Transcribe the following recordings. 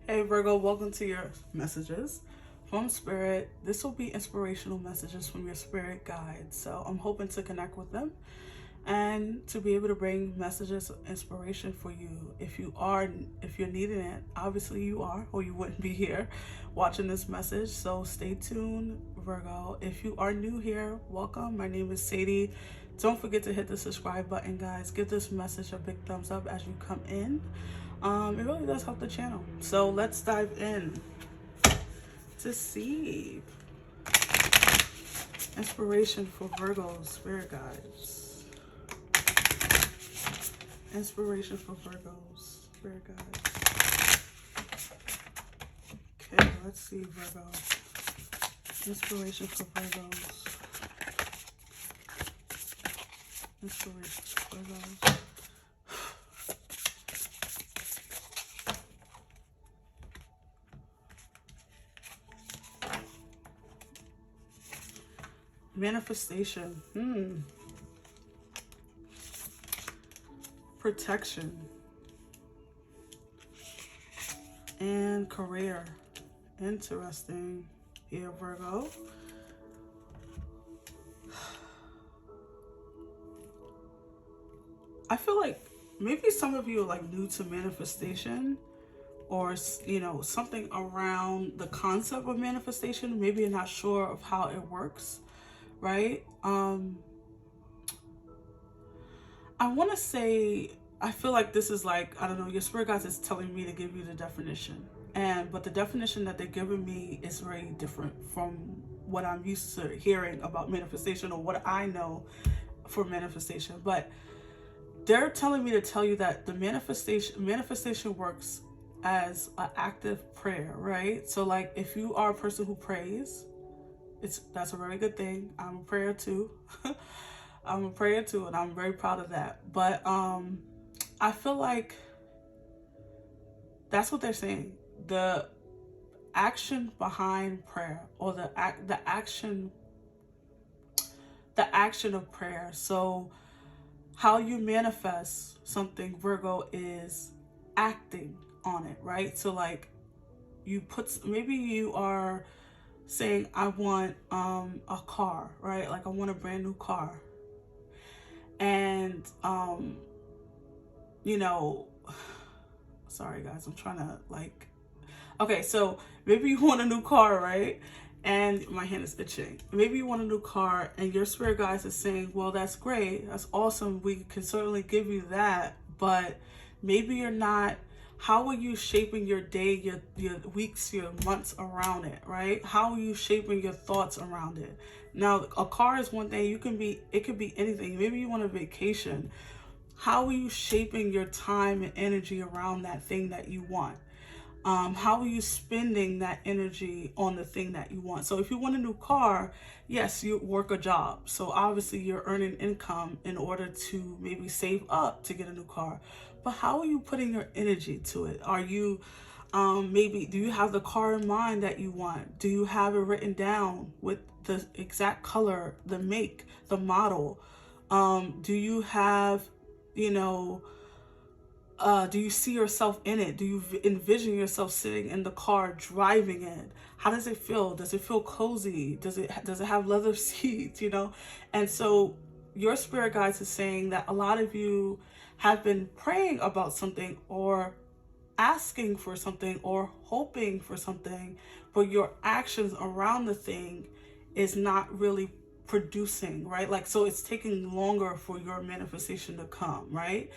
Hey Virgo, welcome to your messages from Spirit. This will be inspirational messages from your spirit guides. So I'm hoping to connect with them and to be able to bring messages of inspiration for you. If you're needing it, obviously you are, or you wouldn't be here watching this message. So stay tuned, Virgo. If you are new here, welcome. My name is Sadie. Don't forget to hit the subscribe button, guys. Give this message a big thumbs up as you come in. It really does help the channel. So let's dive in to see inspiration for Virgo spirit guides. Inspiration for Virgo's spirit guides. Okay, let's see, Virgo. Inspiration for Virgo's. Inspiration for Virgo's. Manifestation. Protection. And career. Interesting. Here, Virgo. I feel like maybe some of you are like new to manifestation, or something around the concept of manifestation. Maybe you're not sure of how it works, right? I want to say, I feel like this is like, I don't know, your spirit guides is telling me to give you the definition, but the definition that they're giving me is very different from what I'm used to hearing about manifestation, or what I know for manifestation. But they're telling me to tell you that the manifestation works as an active prayer, right? So like, if you are a person who prays, that's a very good thing. I'm a prayer too. I'm a prayer too, and I'm very proud of that. But I feel like that's what they're saying. The action behind prayer, or the action of prayer. So how you manifest something, Virgo, is acting on it, right? So like, maybe you are saying, I want a car, right? Like, I want a brand new car. And sorry guys, I'm trying to okay, so maybe you want a new car, right? And my hand is itching. Maybe you want a new car, and your spirit guides is saying, well, that's great, that's awesome, we can certainly give you that, but maybe you're not. How are you shaping your day, your weeks, your months around it, right? How are you shaping your thoughts around it? Now, a car is one thing. It could be anything. Maybe you want a vacation. How are you shaping your time and energy around that thing that you want? How are you spending that energy on the thing that you want? So if you want a new car, yes, you work a job. So obviously you're earning income in order to maybe save up to get a new car. But how are you putting your energy to it? Are you, do you have the car in mind that you want? Do you have it written down with the exact color, the make, the model? Do you have, do you see yourself in it? Do you envision yourself sitting in the car, driving it? How does it feel? Does it feel cozy? Does it have leather seats, And so your spirit guides is saying that a lot of you have been praying about something, or asking for something, or hoping for something, but your actions around the thing is not really producing, right? Like, so it's taking longer for your manifestation to come, right?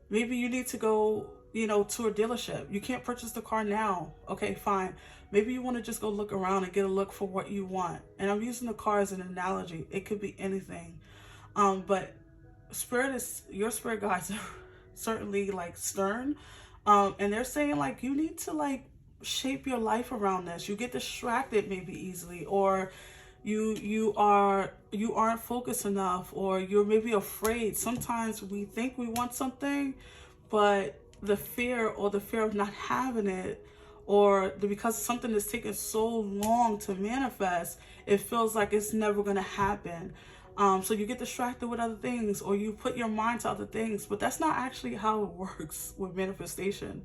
Maybe you need to go, to a dealership. You can't purchase the car now. Okay, fine. Maybe you want to just go look around and get a look for what you want. And I'm using the car as an analogy. It could be anything. But your spirit guides are certainly like stern. And they're saying like, you need to like shape your life around this. You get distracted maybe easily, or you aren't focused enough, or you're maybe afraid. Sometimes we think we want something, but the fear of not having it, or because something is taking so long to manifest, it feels like it's never going to happen. So you get distracted with other things, or you put your mind to other things, but that's not actually how it works with manifestation.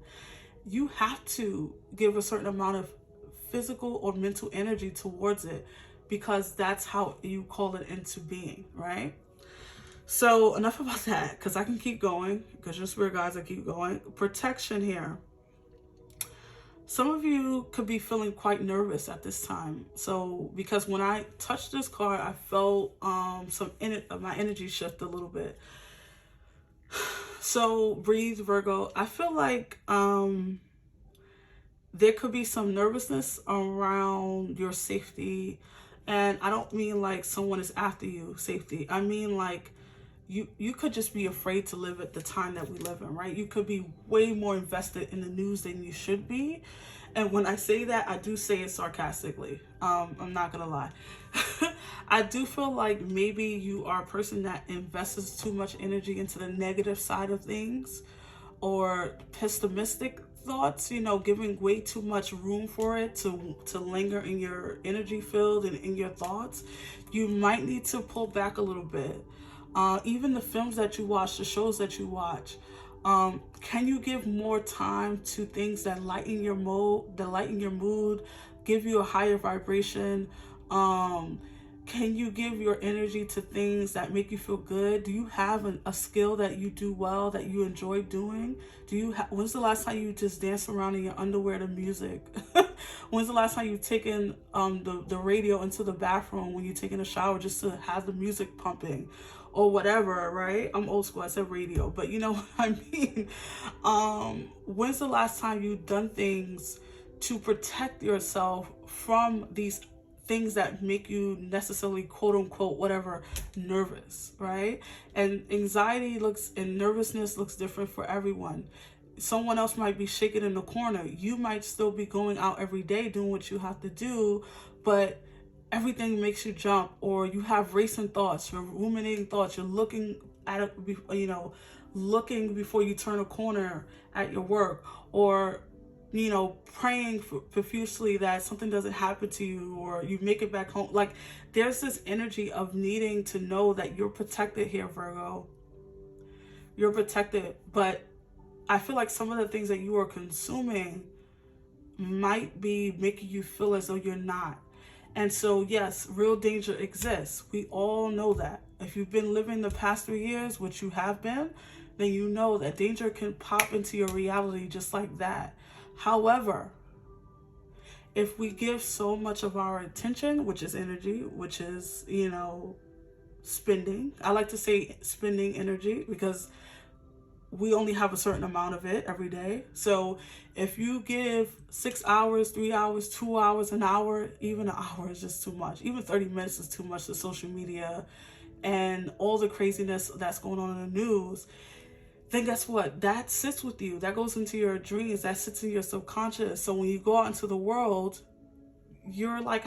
you have to give a certain amount of physical or mental energy towards it, because that's how you call it into being, right? So enough about that, because I can keep going, because you're spirit guys, I keep going. Protection here. Some of you could be feeling quite nervous at this time. So because when I touched this card, I felt my energy shift a little bit. So breathe, Virgo. I feel like there could be some nervousness around your safety. And I don't mean like someone is after you, safety. I mean like you could just be afraid to live at the time that we live in, right? You could be way more invested in the news than you should be. And when I say that, I do say it sarcastically. I'm not gonna lie. I do feel like maybe you are a person that invests too much energy into the negative side of things, or pessimistic thoughts, you know, giving way too much room for it to linger in your energy field and in your thoughts. You might need to pull back a little bit. Even the films that you watch, the shows that you watch, can you give more time to things that lighten your mood, give you a higher vibration? Can you give your energy to things that make you feel good? Do you have a skill that you do well, that you enjoy doing? When's the last time you just danced around in your underwear to music? When's the last time you've taken the radio into the bathroom when you're taking a shower, just to have the music pumping or whatever, right? I'm old school, I said radio, but you know what I mean. When's the last time you've done things to protect yourself from these things that make you necessarily, quote unquote, whatever, nervous, right? And anxiety and nervousness looks different for everyone. Someone else might be shaking in the corner. You might still be going out every day doing what you have to do, but everything makes you jump, or you have racing thoughts, you're ruminating thoughts, you're looking at it, you know, looking before you turn a corner at your work, or you know, praying profusely that something doesn't happen to you, or you make it back home. Like, there's this energy of needing to know that you're protected here, Virgo. You're protected, but I feel like some of the things that you are consuming might be making you feel as though you're not. And so, yes, real danger exists. We all know that. If you've been living the past 3 years, which you have been, then you know that danger can pop into your reality just like that. However, if we give so much of our attention, which is energy, which is, you know, spending. I like to say spending energy because we only have a certain amount of it every day. So if you give 6 hours, 3 hours, 2 hours, an hour, even an hour is just too much. Even 30 minutes is too much to social media and all the craziness that's going on in the news. Then guess what? That sits with you. That goes into your dreams. That sits in your subconscious. So when you go out into the world, you're like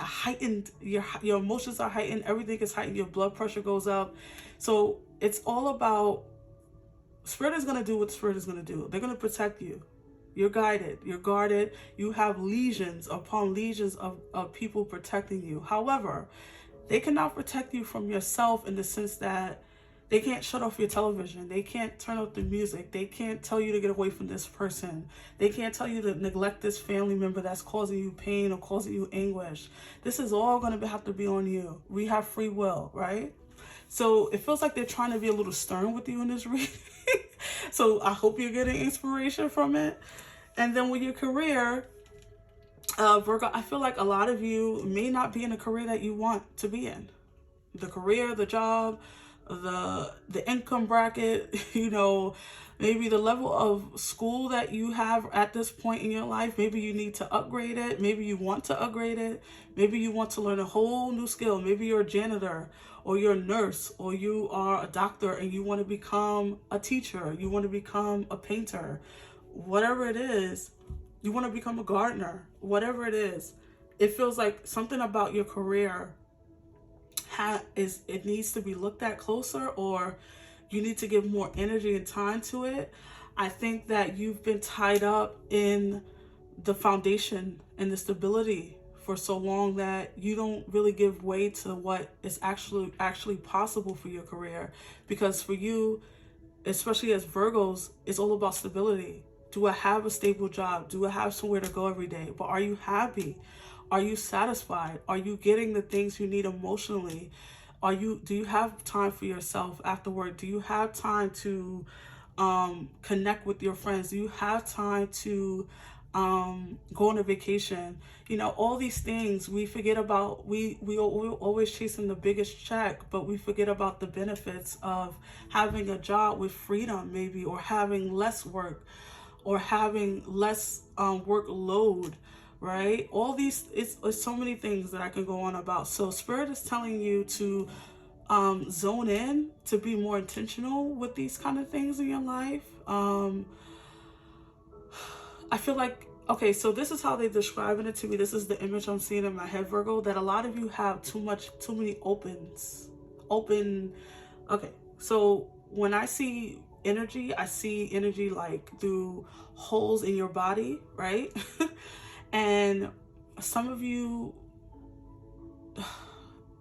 your emotions are heightened. Everything is heightened. Your blood pressure goes up. So it's all about, Spirit is going to do what Spirit is going to do. They're going to protect you. You're guided. You're guarded. You have legions upon legions of people protecting you. However, they cannot protect you from yourself, in the sense that they can't shut off your television. They can't turn off the music. They can't tell you to get away from this person. They can't tell you to neglect this family member that's causing you pain or causing you anguish. This is all going to have to be on you. We have free will, right? So it feels like they're trying to be a little stern with you in this reading. So I hope you're getting inspiration from it. And then with your career, Virgo, I feel like a lot of you may not be in a career that you want to be in. The career, the job, the income bracket, you know, maybe the level of school that you have at this point in your life. Maybe you need to upgrade it. Maybe you want to upgrade it. Maybe you want to learn a whole new skill. Maybe you're a janitor, or you're a nurse, or you are a doctor and you want to become a teacher. You want to become a painter. Whatever it is, you want to become a gardener. Whatever it is, it feels like something about your career it needs to be looked at closer, or you need to give more energy and time to it. I think that you've been tied up in the foundation and the stability for so long that you don't really give way to what is actually possible for your career. Because for you, especially as Virgos, it's all about stability. Do I have a stable job? Do I have somewhere to go every day? But are you happy? Are you satisfied? Are you getting the things you need emotionally? Do you have time for yourself after work? Do you have time to connect with your friends? Do you have time to go on a vacation? You know, all these things we forget about. We're always chasing the biggest check, but we forget about the benefits of having a job with freedom, maybe, or having less work, or having less workload, right? All these, it's so many things that I can go on about. So Spirit is telling you to zone in, to be more intentional with these kind of things in your life. I feel like, okay, so this is how they're describing it to me. This is the image I'm seeing in my head, Virgo, that a lot of you have too many opens. Okay, so when I see energy like through holes in your body, right? And some of you,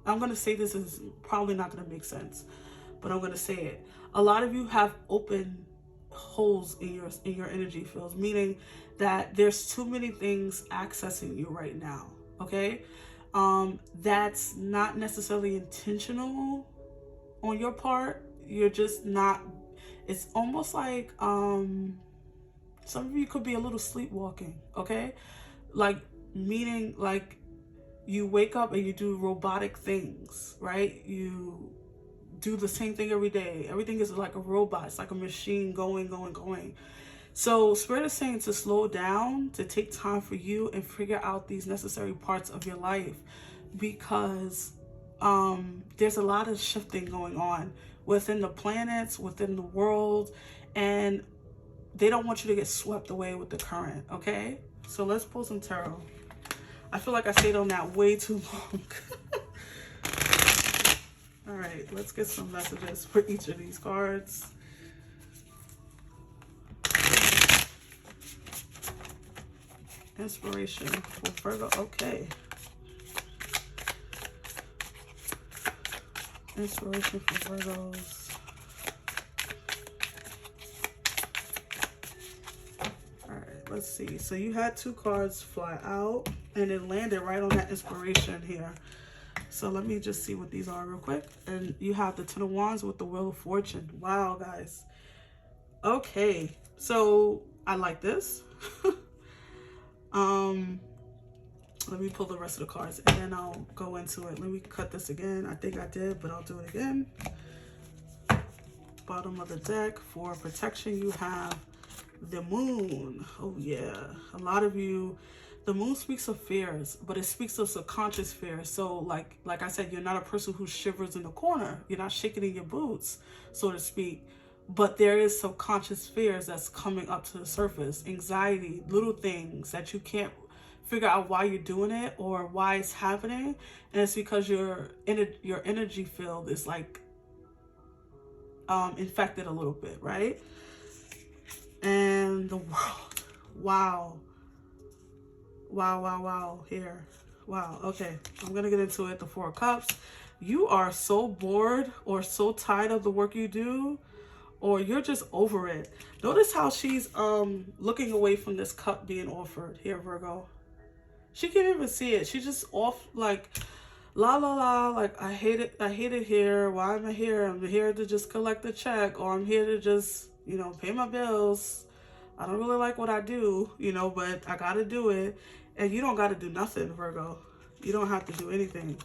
I'm going to say this is probably not going to make sense, but I'm going to say it. A lot of you have open holes in your energy fields, meaning that there's too many things accessing you right now, okay? That's not necessarily intentional on your part. You're just not, it's almost like some of you could be a little sleepwalking, okay? Like, meaning like you wake up and you do robotic things, right? You do the same thing every day. Everything is like a robot. It's like a machine going. So Spirit is saying to slow down, to take time for you and figure out these necessary parts of your life, because there's a lot of shifting going on within the planets, within the world, and they don't want you to get swept away with the current, okay? So let's pull some tarot. I feel like I stayed on that way too long. All right, let's get some messages for each of these cards. Inspiration for Virgo. Okay. Inspiration for Virgos. All right, let's see. So you had 2 cards fly out, and it landed right on that inspiration here. So let me just see what these are real quick. And you have the 10 of Wands with the Wheel of Fortune. Wow, guys. Okay, so I like this. Let me pull the rest of the cards and then I'll go into it. Let me cut this again. I think I did, but I'll do it again. Bottom of the deck for protection, you have the Moon. Oh yeah, a lot of you, the Moon speaks of fears, but it speaks of subconscious fears. So like I said, you're not a person who shivers in the corner. You're not shaking in your boots, so to speak. But there is subconscious fears that's coming up to the surface. Anxiety, little things that you can't figure out why you're doing it or why it's happening. And it's because your energy field is like infected a little bit, right? And the World. Wow. Here. Wow. Okay. I'm going to get into it. The 4 of Cups. You are so bored or so tired of the work you do, or you're just over it. Notice how she's looking away from this cup being offered here, Virgo. She can't even see it. She's just off like la la la, like I hate it here. Why am I here? I'm here to just collect the check, or I'm here to just, you know, pay my bills. I don't really like what I do, you know, but I gotta do it. And you don't gotta do nothing, Virgo. You don't have to do anything.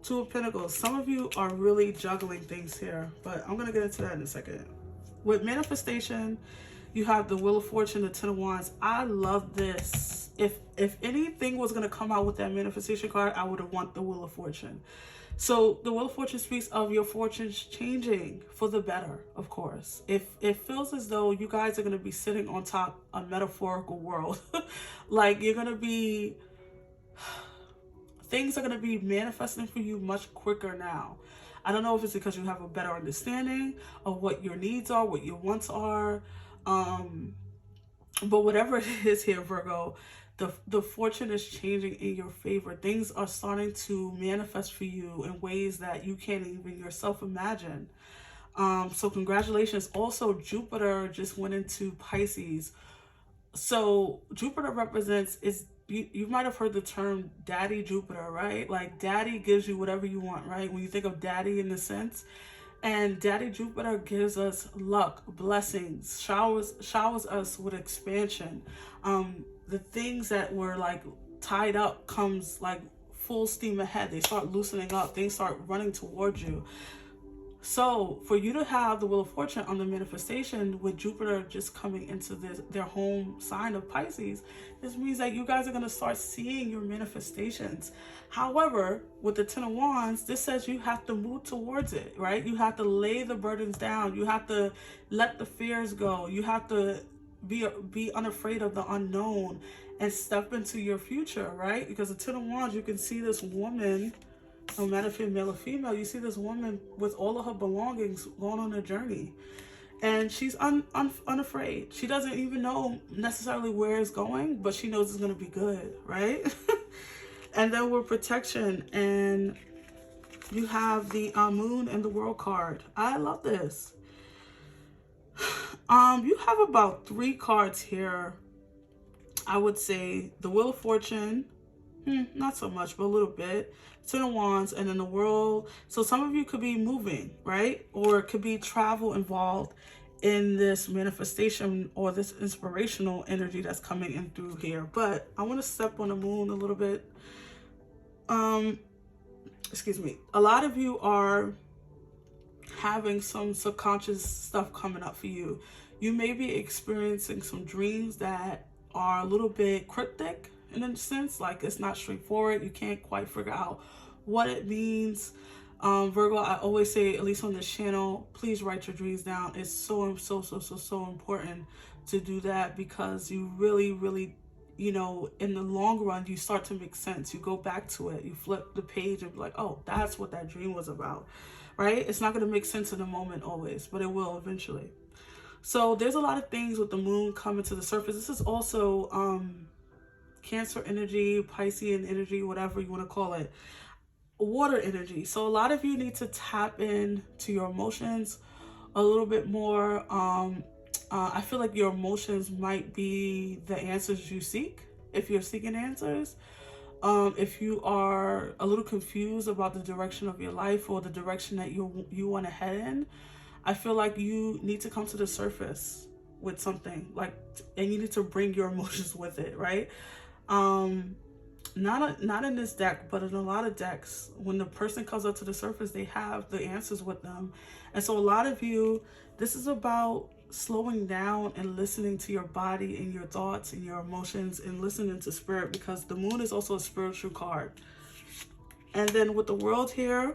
2 of Pentacles. Some of you are really juggling things here, but I'm gonna get into that in a second. With manifestation, you have the Wheel of Fortune, the 10 of Wands. I love this. If anything was going to come out with that manifestation card, I would have want the Wheel of Fortune. So the Wheel of Fortune speaks of your fortunes changing for the better, of course. If it feels as though you guys are going to be sitting on top of a metaphorical world, like you're going to be, things are going to be manifesting for you much quicker now. I don't know if it's because you have a better understanding of what your needs are, what your wants are. But whatever it is here, Virgo, the fortune is changing in your favor. Things are starting to manifest for you in ways that you can't even yourself imagine. So congratulations. Also, Jupiter just went into Pisces. So Jupiter represents is you might have heard the term daddy Jupiter, right? Like daddy gives you whatever you want, right? When you think of daddy in the sense, and daddy Jupiter gives us luck, blessings, showers us with expansion. The things that were like tied up comes like full steam ahead. They start loosening up. Things start running towards you. So for you to have the Wheel of Fortune on the manifestation with Jupiter just coming into their home sign of Pisces, this means that you guys are going to start seeing your manifestations. However, with the Ten of Wands, this says you have to move towards it, right? You have to lay the burdens down. You have to let the fears go. You have to be unafraid of the unknown and step into your future, right? Because the Ten of Wands, you can see this woman, no matter if you're male or female, you see this woman with all of her belongings going on a journey. And she's unafraid. She doesn't even know necessarily where it's going, but she knows it's going to be good, right? And then with protection, and you have the Moon and the World card. I love this. You have about 3 cards here. I would say the Wheel of Fortune, not so much, but a little bit. Ten of Wands, and then the World. So some of you could be moving, right? Or it could be travel involved in this manifestation or this inspirational energy that's coming in through here. But I want to step on the Moon a little bit. Excuse me. A lot of you are having some subconscious stuff coming up for you. You may be experiencing some dreams that are a little bit cryptic in a sense, like it's not straightforward. You can't quite figure out what it means. Virgo, I always say, at least on this channel, please write your dreams down. It's so important to do that, because you really, you know, in the long run, you start to make sense. You go back to it, you flip the page and be like, oh, that's what that dream was about, right? It's not going to make sense in the moment always, but it will eventually. So there's a lot of things with the Moon coming to the surface. This is also Cancer energy, Piscean energy, whatever you want to call it, water energy. So a lot of you need to tap in to your emotions a little bit more. I feel like your emotions might be the answers you seek if you're seeking answers. If you are a little confused about the direction of your life or the direction that you want to head in, I feel like you need to come to the surface with something, like, and you need to bring your emotions with it, right? Not in this deck, but in a lot of decks, when the person comes up to the surface, they have the answers with them. And so a lot of you, this is about slowing down and listening to your body and your thoughts and your emotions and listening to spirit, because the Moon is also a spiritual card. And then with the World here,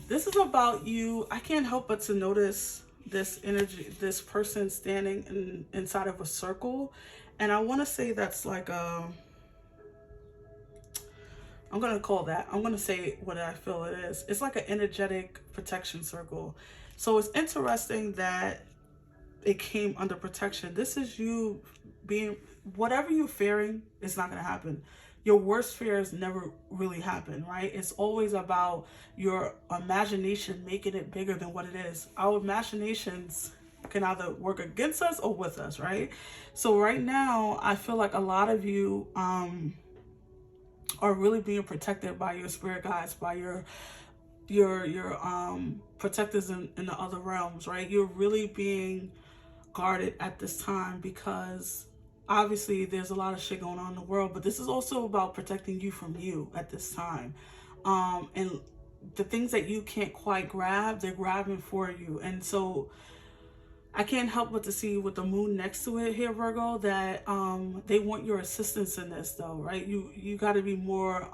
this is about you. I can't help but to notice this energy, this person standing inside of a circle. And I want to say that's like I'm going to call that, I'm going to say what I feel it is. It's like an energetic protection circle. So it's interesting that it came under protection. This is you being, whatever you're fearing, it's not going to happen. Your worst fears never really happen, right? It's always about your imagination making it bigger than what it is. Our imaginations can either work against us or with us, right? So right now, I feel like a lot of you are really being protected by your spirit guides, by your protectors in the other realms, right? You're really being guarded at this time, because obviously there's a lot of shit going on in the world, but this is also about protecting you from you at this time. And the things that you can't quite grab, they're grabbing for you. And so I can't help but to see with the Moon next to it here, Virgo, that they want your assistance in this though, right? You got to be more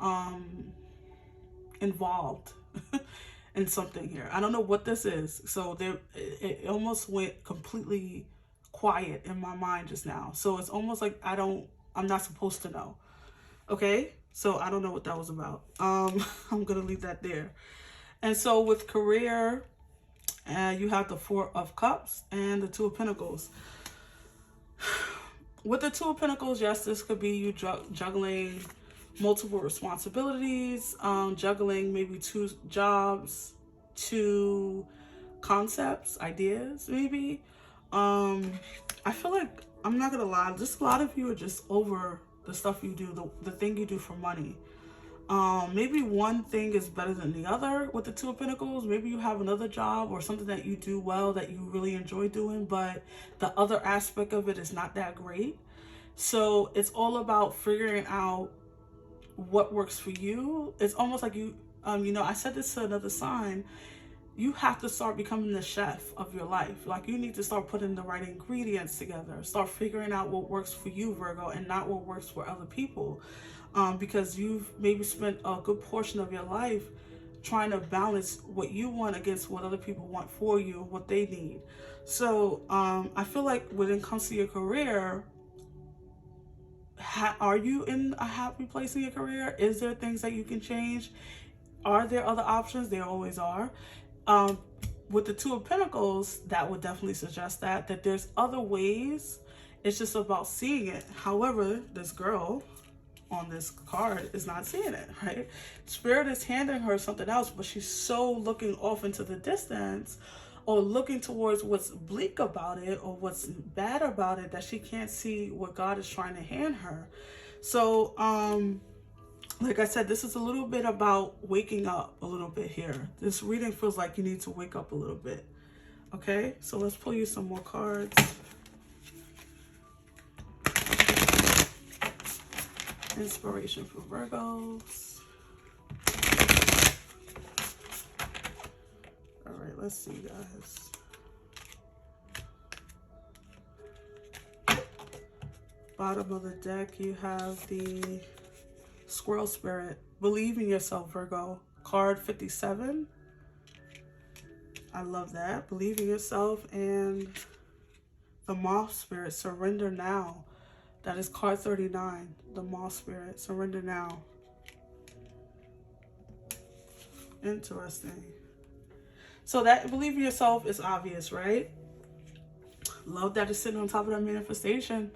involved in something here. I don't know what this is. So it almost went completely quiet in my mind just now. So it's almost like I'm not supposed to know. Okay? So I don't know what that was about. I'm going to leave that there. And so with career, you have the Four of Cups and the Two of Pentacles. With the Two of Pentacles, yes, this could be you juggling multiple responsibilities, juggling maybe 2 jobs, 2 concepts, ideas, maybe. I feel like I'm not gonna lie, just a lot of you are just over the stuff you do, the thing you do for money. Maybe one thing is better than the other with the Two of Pentacles. Maybe you have another job or something that you do well that you really enjoy doing, but the other aspect of it is not that great. So it's all about figuring out what works for you. It's almost like you, I said this to another sign. You have to start becoming the chef of your life. Like, you need to start putting the right ingredients together. Start figuring out what works for you, Virgo, and not what works for other people. Because you've maybe spent a good portion of your life trying to balance what you want against what other people want for you, what they need. So I feel like when it comes to your career, are you in a happy place in your career? Is there things that you can change? Are there other options? There always are. With the Two of Pentacles, that would definitely suggest that there's other ways. It's just about seeing it. However, this girl on this card is not seeing it, right? Spirit is handing her something else, but she's so looking off into the distance or looking towards what's bleak about it or what's bad about it that she can't see what God is trying to hand her. So, like I said, this is a little bit about waking up a little bit here. This reading feels like you need to wake up a little bit. Okay, so let's pull you some more cards. Inspiration for Virgos. All right, let's see, guys. Bottom of the deck, you have the Squirrel Spirit. Believe in yourself, Virgo. Card 57. I love that. Believe in yourself. And the Moth Spirit. Surrender now. That is card 39. The Moth Spirit. Surrender now. Interesting. So that believe in yourself is obvious, right? Love that it's sitting on top of that manifestation.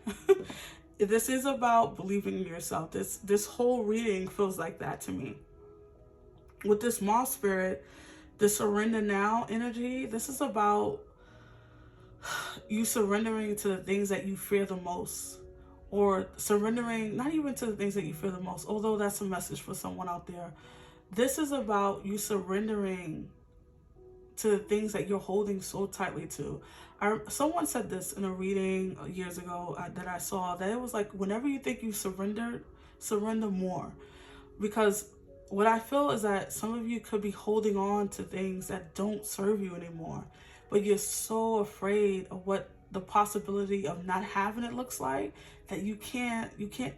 This is about believing in yourself. This whole reading feels like that to me. With this Moth Spirit, the surrender now energy, this is about you surrendering to the things that you fear the most. Or surrendering, not even to the things that you fear the most, although that's a message for someone out there. This is about you surrendering to the things that you're holding so tightly to. Someone said this in a reading years ago that I saw, that it was like, whenever you think you surrendered, surrender more. Because what I feel is that some of you could be holding on to things that don't serve you anymore, but you're so afraid of what the possibility of not having it looks like that you can't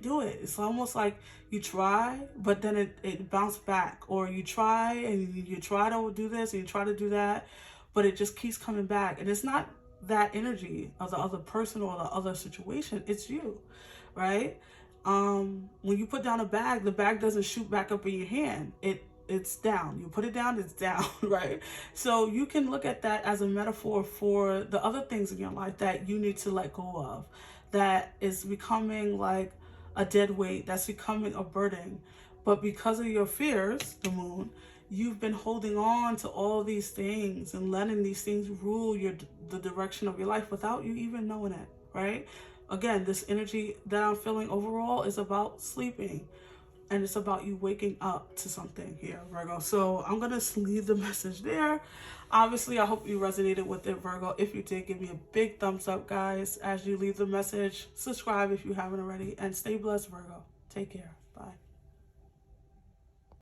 do it. It's almost like you try, but then it bounced back, or you try and you try to do this and you try to do that, but it just keeps coming back. And it's not that energy of the other person or the other situation, it's you, right? When you put down a bag, the bag doesn't shoot back up in your hand. It's down. You put it down, it's down, right? So you can look at that as a metaphor for the other things in your life that you need to let go of, that is becoming like a dead weight, that's becoming a burden. But because of your fears, the moon, you've been holding on to all these things and letting these things rule the direction of your life without you even knowing it, right? Again, this energy that I'm feeling overall is about sleeping. And it's about you waking up to something here, Virgo. So I'm going to leave the message there. Obviously, I hope you resonated with it, Virgo. If you did, give me a big thumbs up, guys. As you leave the message, subscribe if you haven't already. And stay blessed, Virgo. Take care. Bye.